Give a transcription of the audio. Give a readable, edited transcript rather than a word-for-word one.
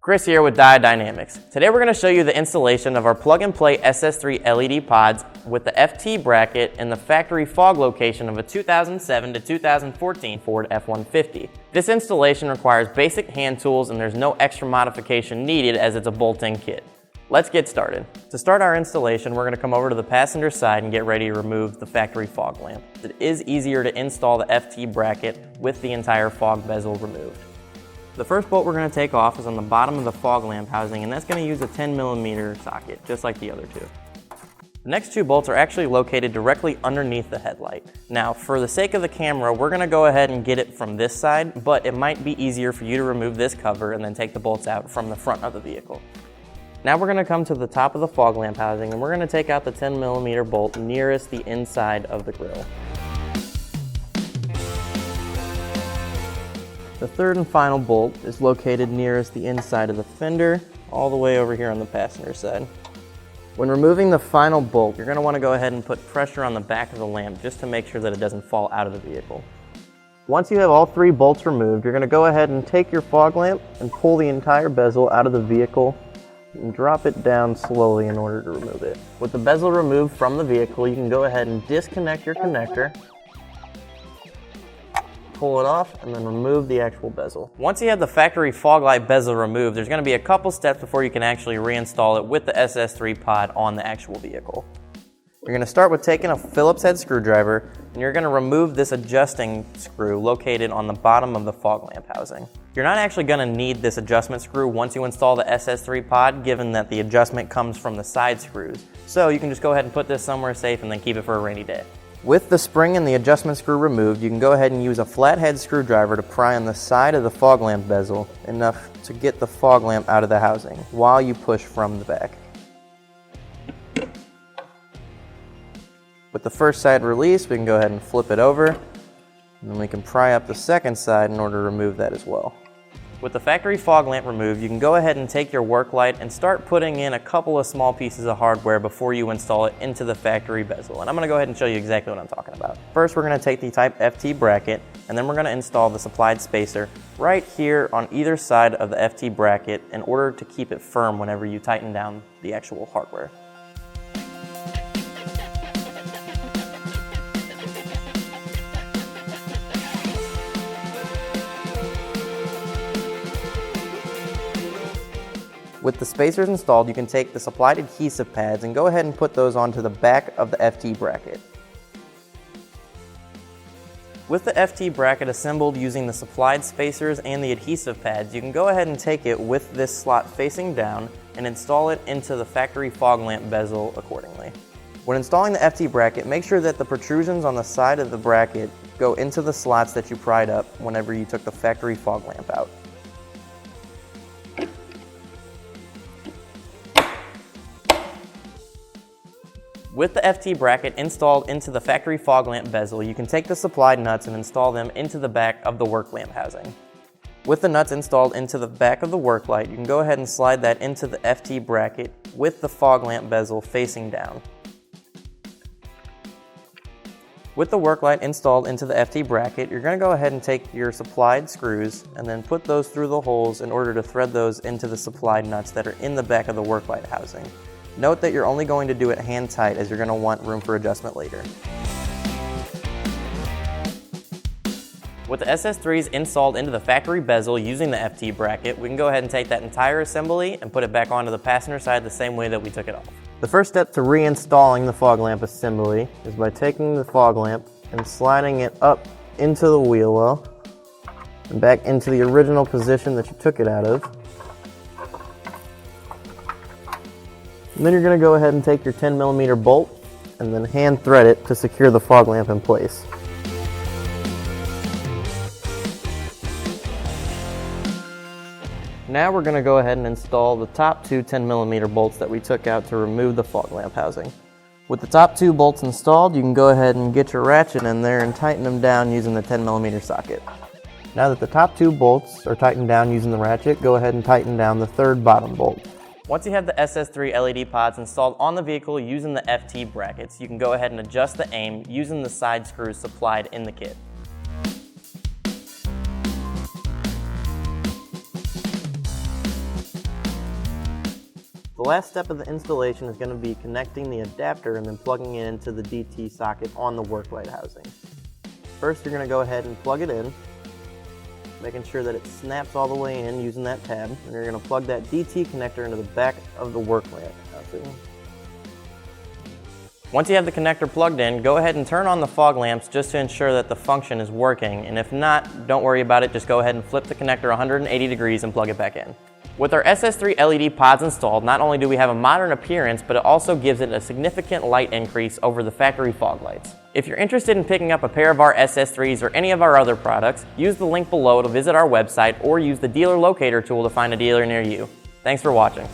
Chris here with Diode Dynamics. Today we're going to show you the installation of our plug-and-play SS3 LED pods with the FT bracket in the factory fog location of a 2007 to 2014 Ford F-150. This installation requires basic hand tools and there's no extra modification needed as it's a bolt-in kit. Let's get started. To start our installation, we're going to come over to the passenger side and get ready to remove the factory fog lamp. It is easier to install the FT bracket with the entire fog bezel removed. The first bolt we're going to take off is on the bottom of the fog lamp housing, and that's going to use a 10mm socket, just like the other two. The next two bolts are actually located directly underneath the headlight. Now, for the sake of the camera, we're going to go ahead and get it from this side, but it might be easier for you to remove this cover and then take the bolts out from the front of the vehicle. Now we're going to come to the top of the fog lamp housing, and we're going to take out the 10mm bolt nearest the inside of the grille. The third and final bolt is located nearest the inside of the fender, all the way over here on the passenger side. When removing the final bolt, you're going to want to go ahead and put pressure on the back of the lamp just to make sure that it doesn't fall out of the vehicle. Once you have all three bolts removed, you're going to go ahead and take your fog lamp and pull the entire bezel out of the vehicle and drop it down slowly in order to remove it. With the bezel removed from the vehicle, you can go ahead and disconnect your connector, pull it off, and then remove the actual bezel. Once you have the factory fog light bezel removed, there's going to be a couple steps before you can actually reinstall it with the SS3 pod on the actual vehicle. You're going to start with taking a Phillips head screwdriver, and you're going to remove this adjusting screw located on the bottom of the fog lamp housing. You're not actually going to need this adjustment screw once you install the SS3 pod, given that the adjustment comes from the side screws. So you can just go ahead and put this somewhere safe and then keep it for a rainy day. With the spring and the adjustment screw removed, you can go ahead and use a flathead screwdriver to pry on the side of the fog lamp bezel enough to get the fog lamp out of the housing while you push from the back. With the first side released, we can go ahead and flip it over, and then we can pry up the second side in order to remove that as well. With the factory fog lamp removed, you can go ahead and take your work light and start putting in a couple of small pieces of hardware before you install it into the factory bezel. And I'm going to go ahead and show you exactly what I'm talking about. First, we're going to take the Type FT bracket, and then we're going to install the supplied spacer right here on either side of the FT bracket in order to keep it firm whenever you tighten down the actual hardware. With the spacers installed, you can take the supplied adhesive pads and go ahead and put those onto the back of the FT bracket. With the FT bracket assembled using the supplied spacers and the adhesive pads, you can go ahead and take it with this slot facing down and install it into the factory fog lamp bezel accordingly. When installing the FT bracket, make sure that the protrusions on the side of the bracket go into the slots that you pried up whenever you took the factory fog lamp out. With the FT bracket installed into the factory fog lamp bezel, you can take the supplied nuts and install them into the back of the work lamp housing. With the nuts installed into the back of the work light, you can go ahead and slide that into the FT bracket with the fog lamp bezel facing down. With the work light installed into the FT bracket, you're going to go ahead and take your supplied screws and then put those through the holes in order to thread those into the supplied nuts that are in the back of the work light housing. Note that you're only going to do it hand tight as you're going to want room for adjustment later. With the SS3s installed into the factory bezel using the FT bracket, we can go ahead and take that entire assembly and put it back onto the passenger side the same way that we took it off. The first step to reinstalling the fog lamp assembly is by taking the fog lamp and sliding it up into the wheel well and back into the original position that you took it out of. And then you're going to go ahead and take your 10mm bolt and then hand thread it to secure the fog lamp in place. Now we're going to go ahead and install the top two 10mm bolts that we took out to remove the fog lamp housing. With the top two bolts installed, you can go ahead and get your ratchet in there and tighten them down using the 10mm socket. Now that the top two bolts are tightened down using the ratchet, go ahead and tighten down the third bottom bolt. Once you have the SS3 LED pods installed on the vehicle using the FT brackets, you can go ahead and adjust the aim using the side screws supplied in the kit. The last step of the installation is going to be connecting the adapter and then plugging it into the DT socket on the work light housing. First, you're going to go ahead and plug it in, making sure that it snaps all the way in using that tab. And you're going to plug that DT connector into the back of the work light housing. Once you have the connector plugged in, go ahead and turn on the fog lamps just to ensure that the function is working. And if not, don't worry about it. Just go ahead and flip the connector 180 degrees and plug it back in. With our SS3 LED pods installed, not only do we have a modern appearance, but it also gives it a significant light increase over the factory fog lights. If you're interested in picking up a pair of our SS3s or any of our other products, use the link below to visit our website or use the dealer locator tool to find a dealer near you. Thanks for watching.